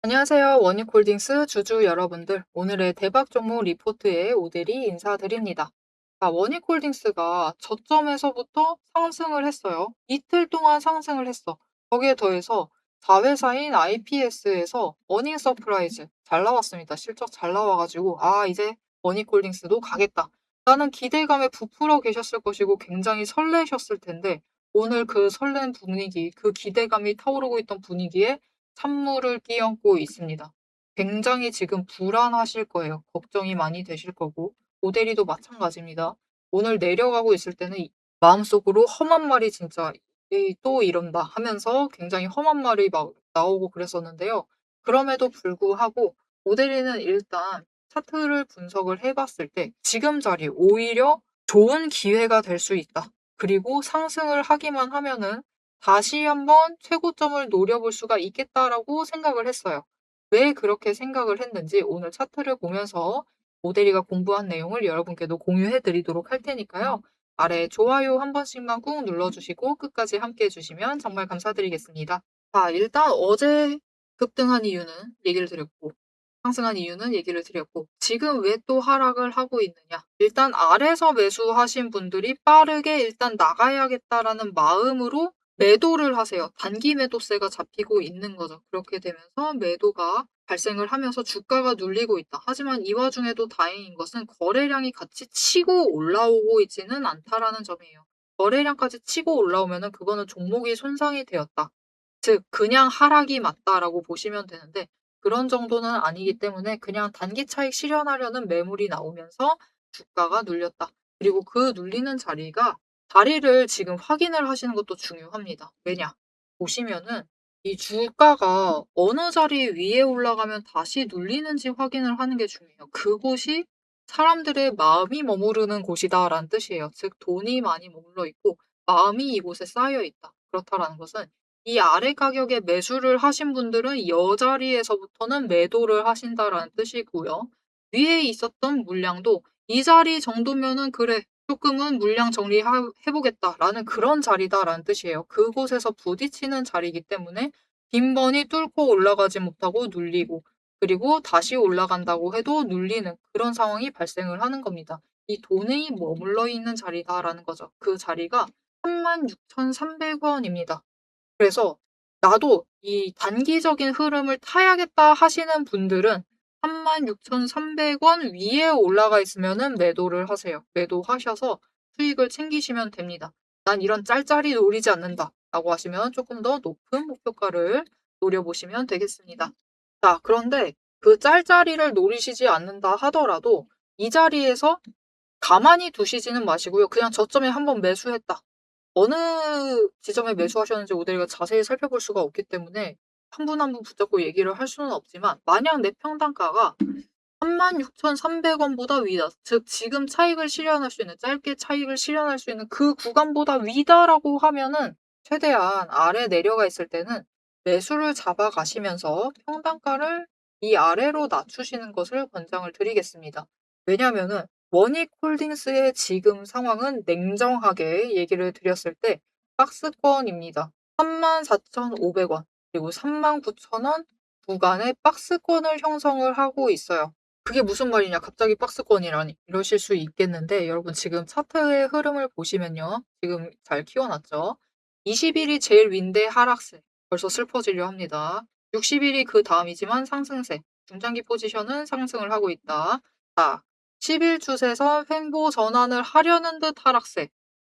안녕하세요. 원익홀딩스 주주 여러분들. 오늘의 대박 종목 리포트에 오대리 인사드립니다. 원익홀딩스가 저점에서부터 상승을 했어요. 이틀 동안 상승을 했어. 거기에 더해서 자회사인 IPS에서 어닝 서프라이즈 잘 나왔습니다. 실적 잘 나와가지고 이제 원익홀딩스도 가겠다. 라는 기대감에 부풀어 계셨을 것이고 굉장히 설레셨을 텐데 오늘 그 설렌 분위기, 그 기대감이 타오르고 있던 분위기에 찬물을 끼얹고 있습니다. 굉장히 지금 불안하실 거예요. 걱정이 많이 되실 거고 오대리도 마찬가지입니다. 오늘 내려가고 있을 때는 마음속으로 험한 말이 진짜 또 이런다 하면서 굉장히 험한 말이 막 나오고 그랬었는데요. 그럼에도 불구하고 오대리는 일단 차트를 분석을 해봤을 때 지금 자리 오히려 좋은 기회가 될 수 있다. 그리고 상승을 하기만 하면은 다시 한번 최고점을 노려볼 수가 있겠다라고 생각을 했어요. 왜 그렇게 생각을 했는지 오늘 차트를 보면서 오대리가 공부한 내용을 여러분께도 공유해 드리도록 할 테니까요. 아래 좋아요 한 번씩만 꾹 눌러주시고 끝까지 함께 해주시면 정말 감사드리겠습니다. 일단 어제 급등한 이유는 얘기를 드렸고 상승한 이유는 얘기를 드렸고 지금 왜 또 하락을 하고 있느냐. 일단 아래서 매수하신 분들이 빠르게 일단 나가야겠다라는 마음으로 매도를 하세요. 단기 매도세가 잡히고 있는 거죠. 그렇게 되면서 매도가 발생을 하면서 주가가 눌리고 있다. 하지만 이 와중에도 다행인 것은 거래량이 같이 치고 올라오고 있지는 않다라는 점이에요. 거래량까지 치고 올라오면은 그거는 종목이 손상이 되었다. 즉 그냥 하락이 맞다라고 보시면 되는데 그런 정도는 아니기 때문에 그냥 단기 차익 실현하려는 매물이 나오면서 주가가 눌렸다. 그리고 그 눌리는 자리를 지금 확인을 하시는 것도 중요합니다. 왜냐? 보시면은 이 주가가 어느 자리 위에 올라가면 다시 눌리는지 확인을 하는 게 중요해요. 그곳이 사람들의 마음이 머무르는 곳이다라는 뜻이에요. 즉 돈이 많이 머물러 있고 마음이 이곳에 쌓여 있다. 그렇다라는 것은 이 아래 가격에 매수를 하신 분들은 이 자리에서부터는 매도를 하신다라는 뜻이고요. 위에 있었던 물량도 이 자리 정도면은 그래 조금은 물량 정리해보겠다라는 그런 자리다라는 뜻이에요. 그곳에서 부딪히는 자리이기 때문에 빈번히 뚫고 올라가지 못하고 눌리고 그리고 다시 올라간다고 해도 눌리는 그런 상황이 발생을 하는 겁니다. 이 돈이 머물러 있는 자리다라는 거죠. 그 자리가 36,300원입니다. 그래서 나도 이 단기적인 흐름을 타야겠다 하시는 분들은 36,300원 위에 올라가 있으면은 매도를 하세요. 매도하셔서 수익을 챙기시면 됩니다. 난 이런 짤짤이 노리지 않는다 라고 하시면 조금 더 높은 목표가를 노려보시면 되겠습니다. 그런데 그 짤짤이를 노리시지 않는다 하더라도 이 자리에서 가만히 두시지는 마시고요. 그냥 저점에 한번 매수했다. 어느 지점에 매수하셨는지 오대리가 자세히 살펴볼 수가 없기 때문에 한 분 한 분 붙잡고 얘기를 할 수는 없지만 만약 내 평단가가 36,300원보다 위다. 즉 지금 차익을 실현할 수 있는 짧게 차익을 실현할 수 있는 그 구간보다 위다라고 하면은 최대한 아래 내려가 있을 때는 매수를 잡아가시면서 평단가를 이 아래로 낮추시는 것을 권장을 드리겠습니다. 왜냐면은 원익홀딩스의 지금 상황은 냉정하게 얘기를 드렸을 때 박스권입니다. 34,500원 그리고 39,000원 구간의 박스권을 형성을 하고 있어요. 그게 무슨 말이냐 갑자기 박스권이라니 이러실 수 있겠는데 여러분 지금 차트의 흐름을 보시면요. 지금 잘 키워놨죠. 20일이 제일 윈데 하락세 벌써 슬퍼지려 합니다. 60일이 그 다음이지만 상승세 중장기 포지션은 상승을 하고 있다. 10일 추세선 횡보 전환을 하려는 듯 하락세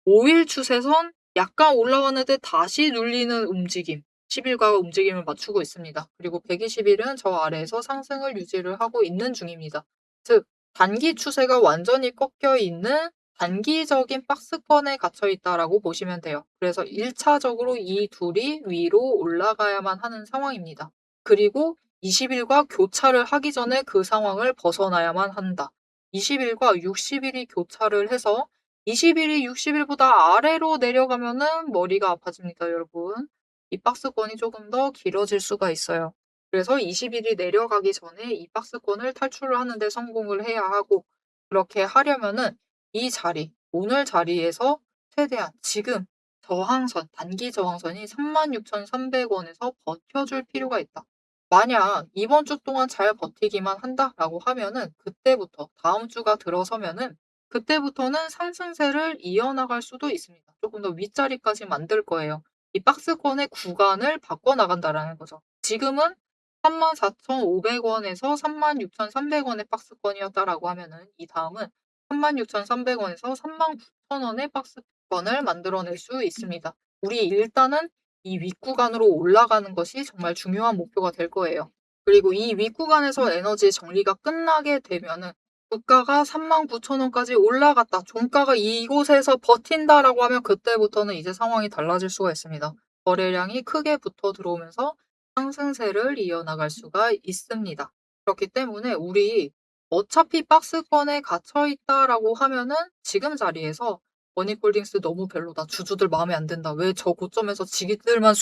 5일 추세선 약간 올라왔는데 다시 눌리는 움직임 10일과 움직임을 맞추고 있습니다. 그리고 120일은 저 아래에서 상승을 유지를 하고 있는 중입니다. 즉 단기 추세가 완전히 꺾여 있는 단기적인 박스권에 갇혀 있다라고 보시면 돼요. 그래서 1차적으로 이 둘이 위로 올라가야만 하는 상황입니다. 그리고 20일과 교차를 하기 전에 그 상황을 벗어나야만 한다. 20일과 60일이 교차를 해서 20일이 60일보다 아래로 내려가면은 머리가 아파집니다, 여러분. 이 박스권이 조금 더 길어질 수가 있어요. 그래서 20일이 내려가기 전에 이 박스권을 탈출을 하는데 성공을 해야 하고 그렇게 하려면은 이 자리, 오늘 자리에서 최대한 지금 저항선, 단기 저항선이 36,300원에서 버텨줄 필요가 있다. 만약 이번 주 동안 잘 버티기만 한다라고 하면은 그때부터 다음 주가 들어서면은 그때부터는 상승세를 이어나갈 수도 있습니다. 조금 더 윗자리까지 만들 거예요. 이 박스권의 구간을 바꿔 나간다라는 거죠. 지금은 34,500 원에서 36,300 원의 박스권이었다라고 하면은 이 다음은 36,300 원에서 39,000 원의 박스권을 만들어낼 수 있습니다. 우리 일단은 이 윗구간으로 올라가는 것이 정말 중요한 목표가 될 거예요. 그리고 이 윗구간에서 에너지 정리가 끝나게 되면은 주가가 39,000 원까지 올라갔다. 종가가 이곳에서 버틴다라고 하면 그때부터는 이제 상황이 달라질 수가 있습니다. 거래량이 크게 붙어 들어오면서 상승세를 이어나갈 수가 있습니다. 그렇기 때문에 우리 어차피 박스권에 갇혀 있다라고 하면은 지금 자리에서 머니홀딩스 너무 별로다. 주주들 마음에 안 든다. 왜 저 고점에서 지들만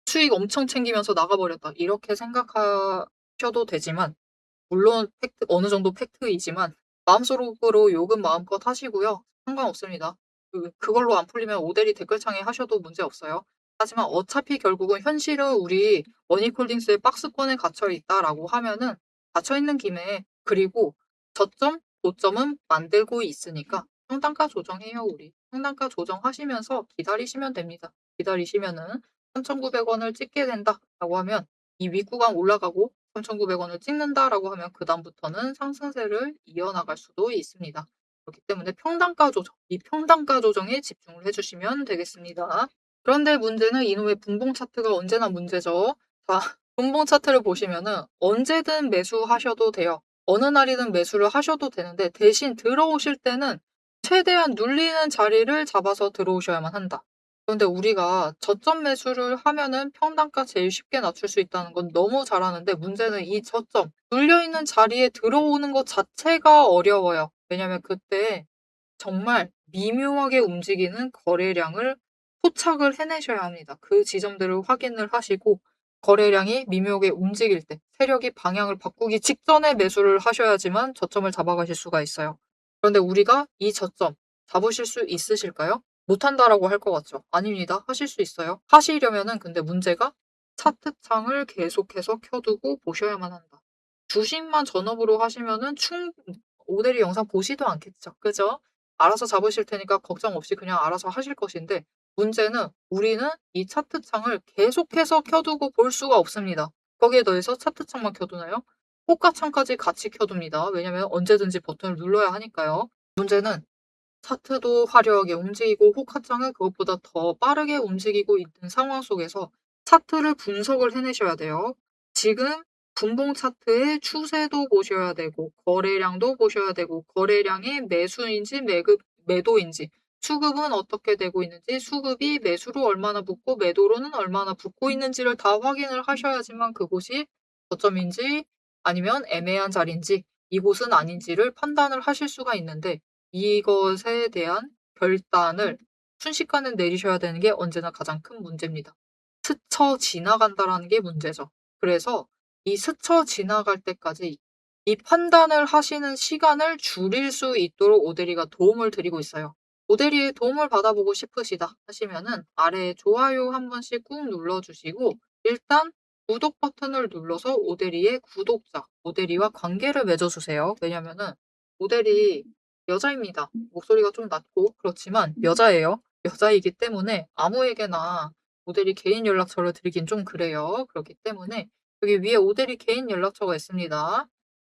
수익 엄청 챙기면서 나가버렸다. 이렇게 생각하셔도 되지만 물론 어느 정도 팩트이지만 마음속으로 욕은 마음껏 하시고요. 상관없습니다. 그걸로 안 풀리면 오대리 댓글창에 하셔도 문제없어요. 하지만 어차피 결국은 현실은 우리 머니홀딩스의 박스권에 갇혀 있다라고 하면은 갇혀 있는 김에 그리고 저점, 고점은 만들고 있으니까 평단가 조정해요, 우리. 평단가 조정하시면서 기다리시면 됩니다. 기다리시면은 3,900 원을 찍게 된다라고 하면 이 윗구간 올라가고 3,900 원을 찍는다라고 하면 그다음부터는 상승세를 이어나갈 수도 있습니다. 그렇기 때문에 평단가 조정, 이 평단가 조정에 집중을 해주시면 되겠습니다. 그런데 문제는 이놈의 분봉 차트가 언제나 문제죠. 자, 분봉 차트를 보시면은 언제든 매수하셔도 돼요. 어느 날이든 매수를 하셔도 되는데 대신 들어오실 때는 최대한 눌리는 자리를 잡아서 들어오셔야만 한다. 그런데 우리가 저점 매수를 하면은 평단가 제일 쉽게 낮출 수 있다는 건 너무 잘하는데 문제는 이 저점, 눌려있는 자리에 들어오는 것 자체가 어려워요. 왜냐면 그때 정말 미묘하게 움직이는 거래량을 포착을 해내셔야 합니다. 그 지점들을 확인을 하시고 거래량이 미묘하게 움직일 때 세력이 방향을 바꾸기 직전에 매수를 하셔야지만 저점을 잡아가실 수가 있어요. 그런데 우리가 이 저점 잡으실 수 있으실까요? 못한다라고 할 것 같죠? 아닙니다. 하실 수 있어요. 하시려면은 근데 문제가 차트창을 계속해서 켜두고 보셔야만 한다. 주식만 전업으로 하시면은 오대리 영상 보지도 않겠죠. 그죠? 알아서 잡으실 테니까 걱정 없이 그냥 알아서 하실 것인데 문제는 우리는 이 차트창을 계속해서 켜두고 볼 수가 없습니다. 거기에 더해서 차트창만 켜두나요? 호가창까지 같이 켜둡니다. 왜냐면 언제든지 버튼을 눌러야 하니까요. 문제는 차트도 화려하게 움직이고 호가창은 그것보다 더 빠르게 움직이고 있는 상황 속에서 차트를 분석을 해내셔야 돼요. 지금 분봉 차트의 추세도 보셔야 되고 거래량도 보셔야 되고 거래량이 매수인지 매도인지 수급은 어떻게 되고 있는지 수급이 매수로 얼마나 붙고 매도로는 얼마나 붙고 있는지를 다 확인을 하셔야지만 그곳이 저점인지 아니면 애매한 자리인지 이곳은 아닌지를 판단을 하실 수가 있는데 이것에 대한 결단을 순식간에 내리셔야 되는 게 언제나 가장 큰 문제입니다. 스쳐 지나간다라는 게 문제죠. 그래서 이 스쳐 지나갈 때까지 이 판단을 하시는 시간을 줄일 수 있도록 오대리가 도움을 드리고 있어요. 오대리의 도움을 받아보고 싶으시다 하시면은 아래에 좋아요 한 번씩 꾹 눌러주시고 일단 구독 버튼을 눌러서 오대리의 구독자, 오대리와 관계를 맺어주세요. 왜냐면은 오대리 여자입니다. 목소리가 좀 낮고 그렇지만 여자예요. 여자이기 때문에 아무에게나 오대리 개인 연락처를 드리긴 좀 그래요. 그렇기 때문에 여기 위에 오대리 개인 연락처가 있습니다.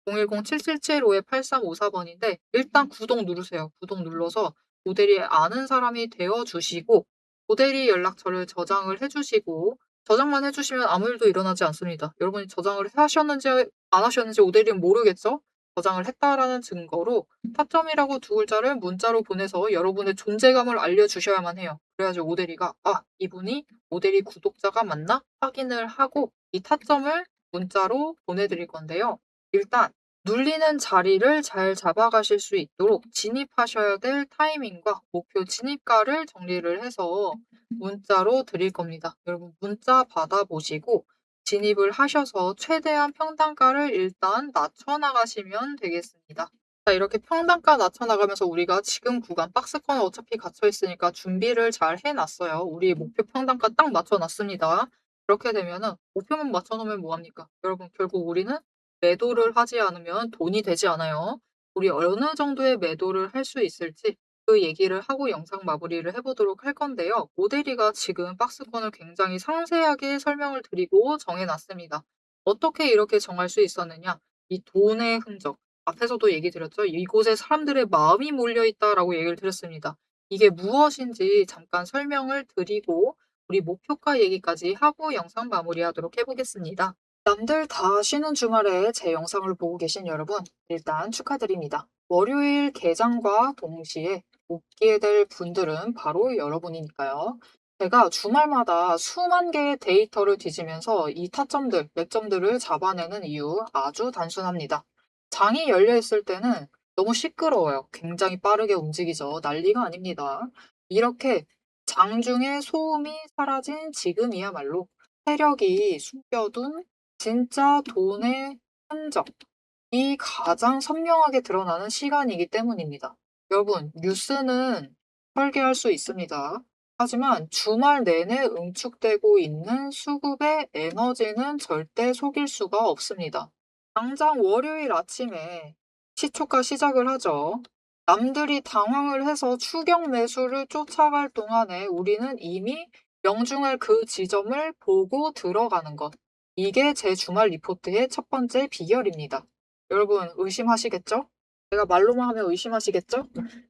010-7775-8354번인데 일단 구독 누르세요. 구독 눌러서 오대리 아는 사람이 되어 주시고 오대리 연락처를 저장을 해주시고 저장만 해주시면 아무 일도 일어나지 않습니다. 여러분이 저장을 하셨는지 안 하셨는지 오대리는 모르겠죠? 저장을 했다라는 증거로 타점이라고 두 글자를 문자로 보내서 여러분의 존재감을 알려주셔야만 해요. 그래야지 오대리가 이분이 오대리 구독자가 맞나? 확인을 하고 이 타점을 문자로 보내드릴 건데요. 일단 눌리는 자리를 잘 잡아가실 수 있도록 진입하셔야 될 타이밍과 목표 진입가를 정리를 해서 문자로 드릴 겁니다. 여러분 문자 받아보시고 진입을 하셔서 최대한 평단가를 일단 낮춰나가시면 되겠습니다. 자, 이렇게 평단가 낮춰나가면서 우리가 지금 구간 박스권에 어차피 갇혀 있으니까 준비를 잘 해놨어요. 우리 목표 평단가 딱 맞춰놨습니다. 그렇게 되면은 목표만 맞춰 놓으면 뭐 합니까? 여러분 결국 우리는 매도를 하지 않으면 돈이 되지 않아요. 우리 어느 정도의 매도를 할 수 있을지 그 얘기를 하고 영상 마무리를 해 보도록 할 건데요. 모델이가 지금 박스권을 굉장히 상세하게 설명을 드리고 정해 놨습니다. 어떻게 이렇게 정할 수 있었느냐? 이 돈의 흔적. 앞에서도 얘기 드렸죠. "이곳에 사람들의 마음이 몰려 있다."라고 얘기를 드렸습니다. 이게 무엇인지 잠깐 설명을 드리고 우리 목표가 얘기까지 하고 영상 마무리하도록 해 보겠습니다. 남들 다 쉬는 주말에 제 영상을 보고 계신 여러분, 일단 축하드립니다. 월요일 개장과 동시에 웃게 될 분들은 바로 여러분이니까요. 제가 주말마다 수만 개의 데이터를 뒤지면서 이 타점들, 맥점들을 잡아내는 이유 아주 단순합니다. 장이 열려 있을 때는 너무 시끄러워요. 굉장히 빠르게 움직이죠. 난리가 아닙니다. 이렇게 장중에 소음이 사라진 지금이야말로 세력이 숨겨둔 진짜 돈의 흔적이 가장 선명하게 드러나는 시간이기 때문입니다. 여러분, 뉴스는 설계할 수 있습니다. 하지만 주말 내내 응축되고 있는 수급의 에너지는 절대 속일 수가 없습니다. 당장 월요일 아침에 시초가 시작을 하죠. 남들이 당황을 해서 추격 매수를 쫓아갈 동안에 우리는 이미 명중할 그 지점을 보고 들어가는 것. 이게 제 주말 리포트의 첫 번째 비결입니다. 여러분 의심하시겠죠? 제가 말로만 하면 의심하시겠죠?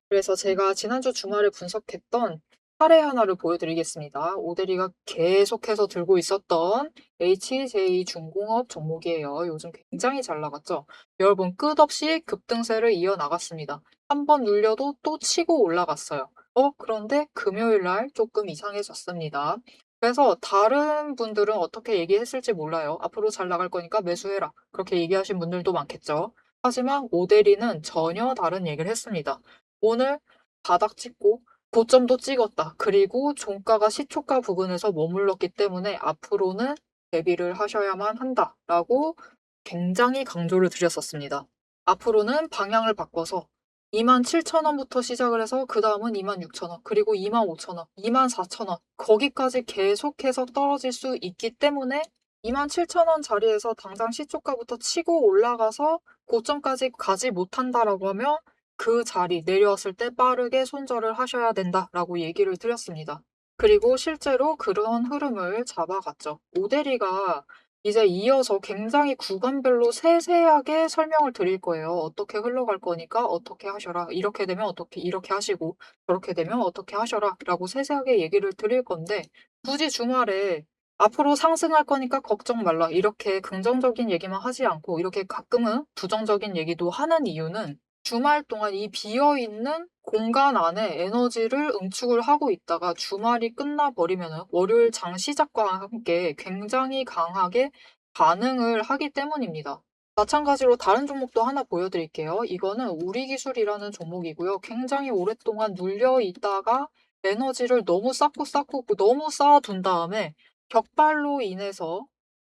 그래서 제가 지난주 주말에 분석했던 사례 하나를 보여드리겠습니다. 오대리가 계속해서 들고 있었던 HJ중공업 종목이에요. 요즘 굉장히 잘 나갔죠? 여러분 끝없이 급등세를 이어나갔습니다. 한 번 눌려도 또 치고 올라갔어요. 그런데 금요일 날 조금 이상해졌습니다. 그래서 다른 분들은 어떻게 얘기했을지 몰라요. "앞으로 잘 나갈 거니까 매수해라." 그렇게 얘기하신 분들도 많겠죠. 하지만 오대리는 전혀 다른 얘기를 했습니다. "오늘 바닥 찍고 고점도 찍었다. 그리고 종가가 시초가 부근에서 머물렀기 때문에 앞으로는 대비를 하셔야만 한다."라고 굉장히 강조를 드렸었습니다. 앞으로는 방향을 바꿔서 27,000원부터 시작을 해서 그다음은 26,000원, 그리고 25,000원, 24,000원 거기까지 계속해서 떨어질 수 있기 때문에 27,000원 자리에서 당장 시초가부터 치고 올라가서 고점까지 가지 못한다라고 하면 그 자리 내려왔을 때 빠르게 손절을 하셔야 된다라고 얘기를 드렸습니다. 그리고 실제로 그런 흐름을 잡아갔죠. 오대리가 이제 이어서 굉장히 구간별로 세세하게 설명을 드릴 거예요. "어떻게 흘러갈 거니까 어떻게 하셔라. 이렇게 되면 어떻게 이렇게 하시고 저렇게 되면 어떻게 하셔라."라고 세세하게 얘기를 드릴 건데 굳이 주말에 "앞으로 상승할 거니까 걱정 말라." 이렇게 긍정적인 얘기만 하지 않고 이렇게 가끔은 부정적인 얘기도 하는 이유는 주말 동안 이 비어 있는 공간 안에 에너지를 응축을 하고 있다가 주말이 끝나 버리면은 월요일 장 시작과 함께 굉장히 강하게 반응을 하기 때문입니다. 마찬가지로 다른 종목도 하나 보여드릴게요. 이거는 우리기술이라는 종목이고요. 굉장히 오랫동안 눌려 있다가 에너지를 너무 쌓고 너무 쌓아둔 다음에 격발로 인해서,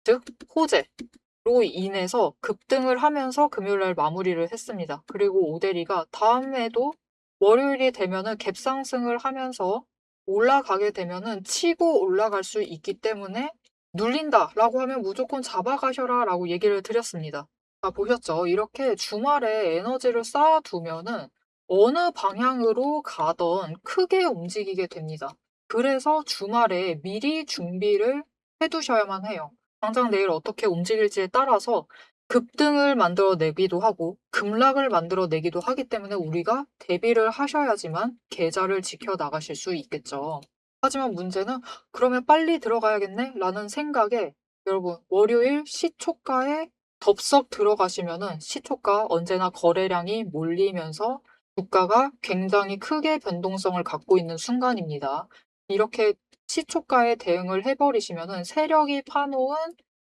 즉 호재로 인해서 급등을 하면서 금요일 날 마무리를 했습니다. 그리고 오대리가 다음에도 월요일이 되면은 갭상승을 하면서 올라가게 되면은 치고 올라갈 수 있기 때문에 "눌린다."라고 하면 "무조건 잡아가셔라."라고 얘기를 드렸습니다. 보셨죠? 이렇게 주말에 에너지를 쌓아두면은 어느 방향으로 가든 크게 움직이게 됩니다. 그래서 주말에 미리 준비를 해 두셔야만 해요. 당장 내일 어떻게 움직일지에 따라서 급등을 만들어내기도 하고 급락을 만들어내기도 하기 때문에 우리가 대비를 하셔야지만 계좌를 지켜나가실 수 있겠죠. 하지만 문제는 '그러면 빨리 들어가야겠네.'라는 생각에 여러분 월요일 시초가에 덥석 들어가시면은 시초가 언제나 거래량이 몰리면서 주가가 굉장히 크게 변동성을 갖고 있는 순간입니다. 이렇게 시초가에 대응을 해 버리시면은 세력이 파놓은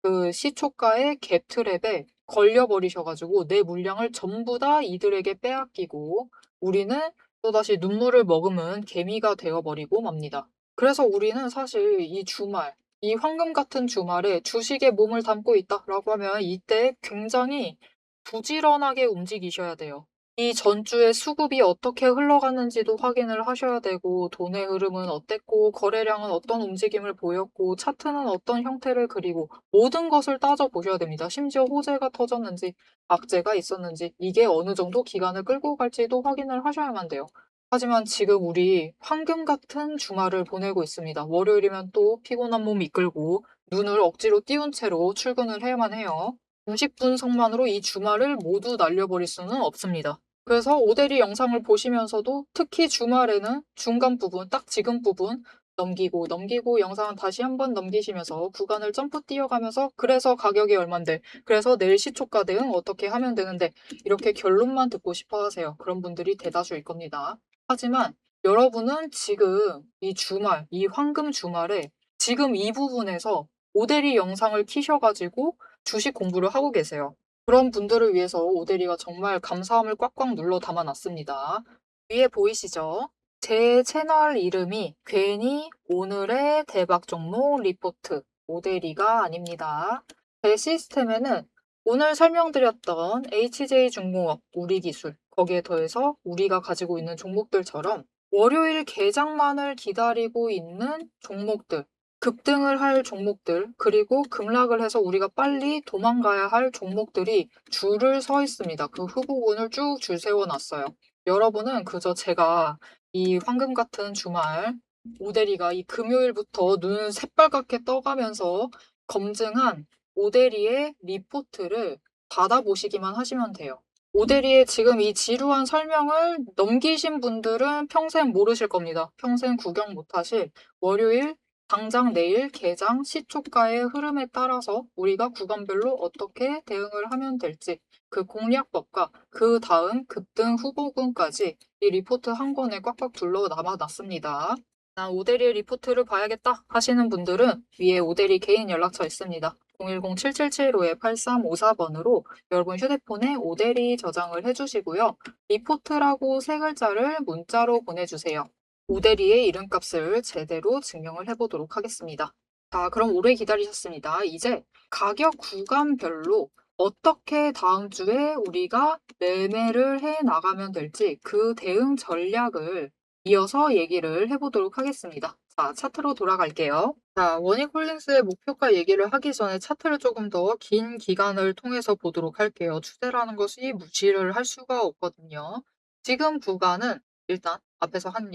그 시초가의 갭트랩에 걸려 버리셔 가지고 내 물량을 전부 다 이들에게 빼앗기고 우리는 또다시 눈물을 머금은 개미가 되어 버리고 맙니다. 그래서 우리는 사실 이 주말, 이 황금 같은 주말에 '주식에 몸을 담고 있다.'라고 하면 이때 굉장히 부지런하게 움직이셔야 돼요. 이 전주의 수급이 어떻게 흘러갔는지도 확인을 하셔야 되고, 돈의 흐름은 어땠고, 거래량은 어떤 움직임을 보였고, 차트는 어떤 형태를 그리고, 모든 것을 따져보셔야 됩니다. 심지어 호재가 터졌는지, 악재가 있었는지, 이게 어느 정도 기간을 끌고 갈지도 확인을 하셔야만 돼요. 하지만 지금 우리 황금 같은 주말을 보내고 있습니다. 월요일이면 또 피곤한 몸 이끌고, 눈을 억지로 띄운 채로 출근을 해야만 해요. 90분석만으로 이 주말을 모두 날려버릴 수는 없습니다. 그래서 오대리 영상을 보시면서도 특히 주말에는 중간 부분, 딱 지금 부분 넘기고 영상은 다시 한번 넘기시면서 구간을 점프 뛰어가면서 그래서 가격이 얼만데, 그래서 내일 시초가 대응 어떻게 하면 되는데 이렇게 결론만 듣고 싶어 하세요. 그런 분들이 대다수일 겁니다. 하지만 여러분은 지금 이 주말, 이 황금 주말에 지금 이 부분에서 오대리 영상을 키셔가지고 주식 공부를 하고 계세요. 그런 분들을 위해서 오대리가 정말 감사함을 꽉꽉 눌러 담아놨습니다. 위에 보이시죠? 제 채널 이름이 괜히 오늘의 대박 종목 리포트 오대리가 아닙니다. 제 시스템에는 오늘 설명드렸던 HJ중공업, 우리기술, 거기에 더해서 우리가 가지고 있는 종목들처럼 월요일 개장만을 기다리고 있는 종목들, 급등을 할 종목들, 그리고 급락을 해서 우리가 빨리 도망가야 할 종목들이 줄을 서 있습니다. 그 후보군을 쭉 줄 세워놨어요. 여러분은 그저 제가 이 황금 같은 주말, 오대리가 이 금요일부터 눈 새빨갛게 떠가면서 검증한 오대리의 리포트를 받아보시기만 하시면 돼요. 오대리의 지금 이 지루한 설명을 넘기신 분들은 평생 모르실 겁니다. 평생 구경 못하실 월요일 당장 내일 개장 시초가의 흐름에 따라서 우리가 구간별로 어떻게 대응을 하면 될지 그 공략법과 그 다음 급등 후보군까지 이 리포트 한 권에 꽉꽉 둘러 남아놨습니다. 난 오대리의 리포트를 봐야겠다 하시는 분들은 위에 오대리 개인 연락처 있습니다. 010-7775-8354번으로 여러분 휴대폰에 오대리 저장을 해주시고요. 리포트라고 세 글자를 문자로 보내주세요. 오대리의 이름값을 제대로 증명을 해보도록 하겠습니다. 자, 그럼 오래 기다리셨습니다. 이제 가격 구간별로 어떻게 다음 주에 우리가 매매를 해 나가면 될지 그 대응 전략을 이어서 얘기를 해보도록 하겠습니다. 자, 차트로 돌아갈게요. 자, 원익홀딩스의 목표가 얘기를 하기 전에 차트를 조금 더 긴 기간을 통해서 보도록 할게요. 추세라는 것이 무시를 할 수가 없거든요. 지금 구간은 일단 앞에서 한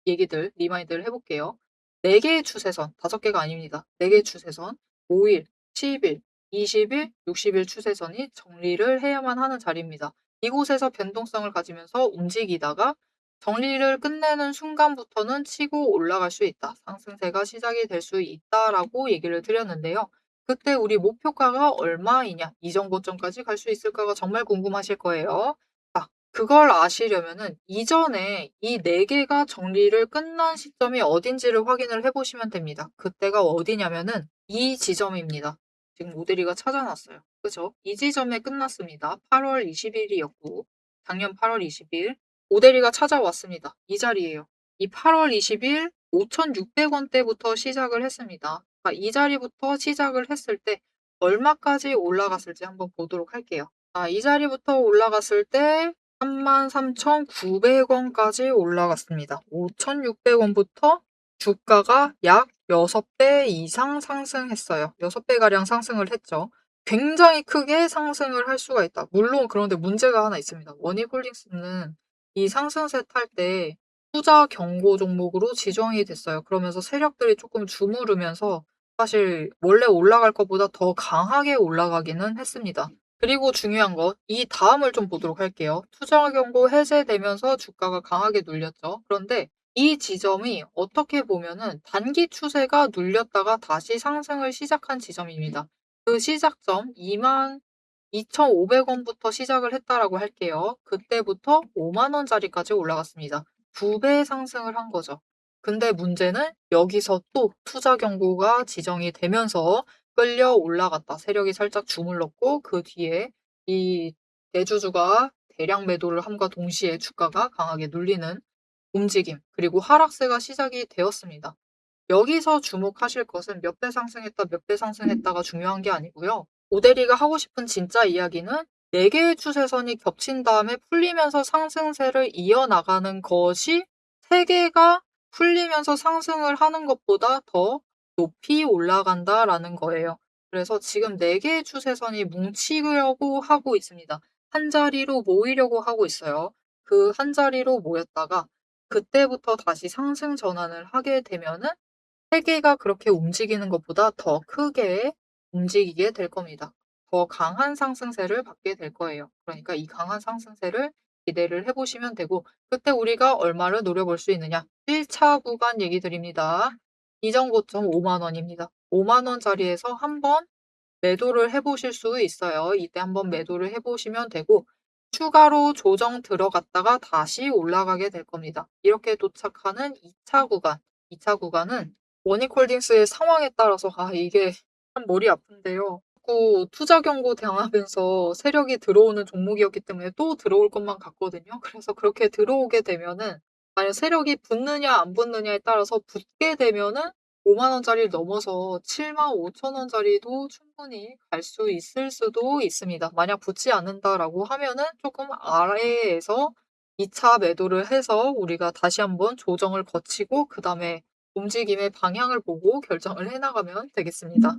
얘기들, 리마인드를 해볼게요. 4개의 추세선, 5개가 아닙니다. 4개의 추세선, 5일, 10일, 20일, 60일 추세선이 정리를 해야만 하는 자리입니다. 이곳에서 변동성을 가지면서 움직이다가 정리를 끝내는 순간부터는 치고 올라갈 수 있다. 상승세가 시작이 될 수 있다라고 얘기를 드렸는데요. 그때 우리 목표가가 얼마이냐, 이전 고점까지 갈 수 있을까가 정말 궁금하실 거예요. 자, 그걸 아시려면은 이전에 이 4개가 정리를 끝난 시점이 어딘지를 확인을 해보시면 됩니다. 그때가 어디냐면은 이 지점입니다. 지금 모델이가 찾아놨어요. 그죠? 이 지점에 끝났습니다. 8월 20일이었고, 작년 8월 20일. 오대리가 찾아왔습니다. 이 자리예요. 이 8월 20일 5,600원대부터 시작을 했습니다. 그러니까 이 자리부터 시작을 했을 때 얼마까지 올라갔을지 한번 보도록 할게요. 이 자리부터 올라갔을 때 33,900원까지 올라갔습니다. 5,600원부터 주가가 약 6배 이상 상승했어요. 6배가량 상승을 했죠. 굉장히 크게 상승을 할 수가 있다. 물론 그런데 문제가 하나 있습니다. 원익홀딩스는 이 상승세 탈 때 투자 경고 종목으로 지정이 됐어요. 그러면서 세력들이 조금 주무르면서 사실 원래 올라갈 것보다 더 강하게 올라가기는 했습니다. 그리고 중요한 것, 이 다음을 좀 보도록 할게요. 투자 경고 해제되면서 주가가 강하게 눌렸죠. 그런데 이 지점이 어떻게 보면은 단기 추세가 눌렸다가 다시 상승을 시작한 지점입니다. 그 시작점 22,500원부터 시작을 했다라고 할게요. 그때부터 5만 원짜리까지 올라갔습니다. 2배 상승을 한 거죠. 근데 문제는 여기서 또 투자 경고가 지정이 되면서 끌려 올라갔다. 세력이 살짝 주물렀고 그 뒤에 이 대주주가 대량 매도를 함과 동시에 주가가 강하게 눌리는 움직임, 그리고 하락세가 시작이 되었습니다. 여기서 주목하실 것은 몇 배 상승했다, 몇 배 상승했다가 중요한 게 아니고요. 오대리가 하고 싶은 진짜 이야기는 4개의 추세선이 겹친 다음에 풀리면서 상승세를 이어나가는 것이 3개가 풀리면서 상승을 하는 것보다 더 높이 올라간다라는 거예요. 그래서 지금 4개의 추세선이 뭉치려고 하고 있습니다. 한 자리로 모이려고 하고 있어요. 그 한 자리로 모였다가 그때부터 다시 상승 전환을 하게 되면은 3개가 그렇게 움직이는 것보다 더 크게 움직이게 될 겁니다. 더 강한 상승세를 받게 될 거예요. 그러니까 이 강한 상승세를 기대를 해 보시면 되고, 그때 우리가 얼마를 노려볼 수 있느냐. 1차 구간 얘기 드립니다. 이전 고점 5만 원입니다. 5만 원짜리에서 한번 매도를 해 보실 수 있어요. 이때 한번 매도를 해 보시면 되고, 추가로 조정 들어갔다가 다시 올라가게 될 겁니다. 이렇게 도착하는 2차 구간. 2차 구간은 원익홀딩스의 상황에 따라서 이게 참 머리 아픈데요. 자꾸 투자 경고 당하면서 세력이 들어오는 종목이었기 때문에 또 들어올 것만 같거든요. 그래서 그렇게 들어오게 되면은 만약 세력이 붙느냐 안 붙느냐에 따라서 붙게 되면은 5만 원짜리를 넘어서 7만 5천 원짜리도 충분히 갈 수 있을 수도 있습니다. 만약 붙지 않는다라고 하면은 조금 아래에서 2차 매도를 해서 우리가 다시 한번 조정을 거치고 그다음에 움직임의 방향을 보고 결정을 해 나가면 되겠습니다.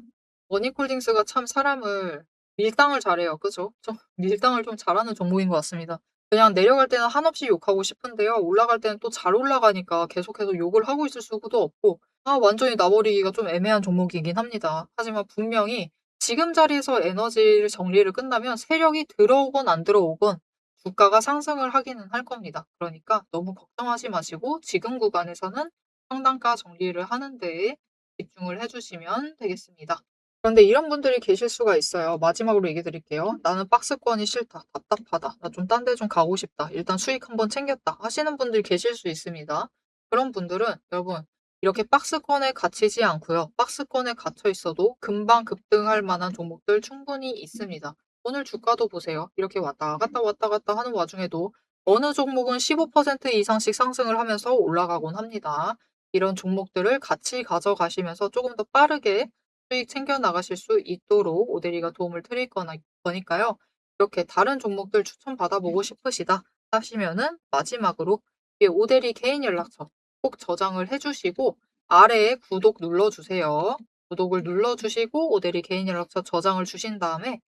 머니콜딩스가 참 사람을 밀당을 잘해요. 그죠? 좀 밀당을 좀 잘하는 종목인 것 같습니다. 그냥 내려갈 때는 한없이 욕하고 싶은데요. 올라갈 때는 또 잘 올라가니까 계속해서 욕을 하고 있을 수도 없고, 완전히 놔버리기가 좀 애매한 종목이긴 합니다. 하지만 분명히 지금 자리에서 에너지를 정리를 끝나면 세력이 들어오건 안 들어오건 주가가 상승을 하기는 할 겁니다. 그러니까 너무 걱정하지 마시고 지금 구간에서는 상단가 정리를 하는 데에 집중을 해 주시면 되겠습니다. 그런데 이런 분들이 계실 수가 있어요. 마지막으로 얘기 드릴게요. "나는 박스권이 싫다. 답답하다. 나 좀 딴 데 좀 가고 싶다. 일단 수익 한번 챙겼다." 하시는 분들 계실 수 있습니다. 그런 분들은 여러분 이렇게 박스권에 갇히지 않고요. 박스권에 갇혀 있어도 금방 급등할 만한 종목들 충분히 있습니다. 오늘 주가도 보세요. 이렇게 왔다 갔다 왔다 갔다 하는 와중에도 어느 종목은 15% 이상씩 상승을 하면서 올라가곤 합니다. 이런 종목들을 같이 가져가시면서 조금 더 빠르게 수익 챙겨 나가실 수 있도록 오대리가 도움을 드릴 거니까요. 이렇게 다른 종목들 추천받아 보고 싶으시다 하시면은 마지막으로 이 오대리 개인 연락처 꼭 저장을 해 주시고 아래에 구독 눌러 주세요. 구독을 눌러 주시고 오대리 개인 연락처 저장을 주신 다음에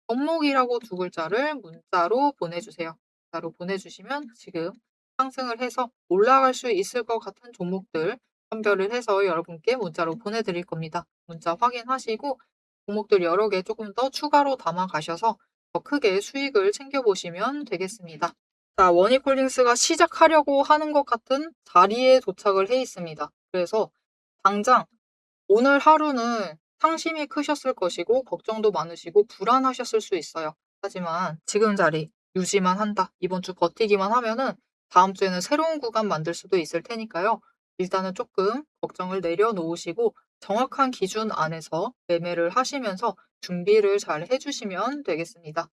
종목이라고 두 글자를 문자로 보내주세요. 문자로 보내주시면 지금 상승을 해서 올라갈 수 있을 것 같은 종목들 선별을 해서 여러분께 문자로 보내드릴 겁니다. 문자 확인하시고 종목들 여러 개 조금 더 추가로 담아 가셔서 더 크게 수익을 챙겨보시면 되겠습니다. 자, 원익홀딩스가 시작하려고 하는 것 같은 자리에 도착을 해 있습니다. 그래서 당장 오늘 하루는 상심이 크셨을 것이고 걱정도 많으시고 불안하셨을 수 있어요. 하지만 지금 자리 유지만 한다. 이번 주 버티기만 하면은 다음 주에는 새로운 구간 만들 수도 있을 테니까요. 일단은 조금 걱정을 내려놓으시고 정확한 기준 안에서 매매를 하시면서 준비를 잘 해주시면 되겠습니다.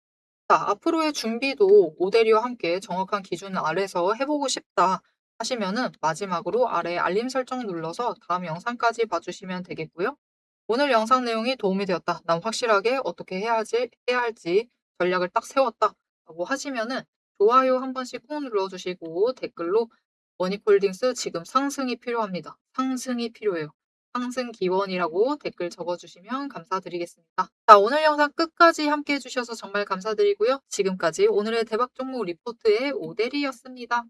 자, 앞으로의 준비도 모델이와 함께 정확한 기준 아래서 해보고 싶다 하시면은 마지막으로 아래 알림 설정 눌러서 다음 영상까지 봐주시면 되겠고요. 오늘 영상 내용이 도움이 되었다. 난 확실하게 어떻게 해야 할지 전략을 딱 세웠다. 라고 하시면은 좋아요 한 번씩 꾹 눌러주시고 댓글로 머니콜딩스 지금 상승이 필요합니다. 상승이 필요해요. 상승 기원이라고 댓글 적어주시면 감사드리겠습니다. 자, 오늘 영상 끝까지 함께 해주셔서 정말 감사드리고요. 지금까지 오늘의 대박 종목 리포트의 오대리였습니다.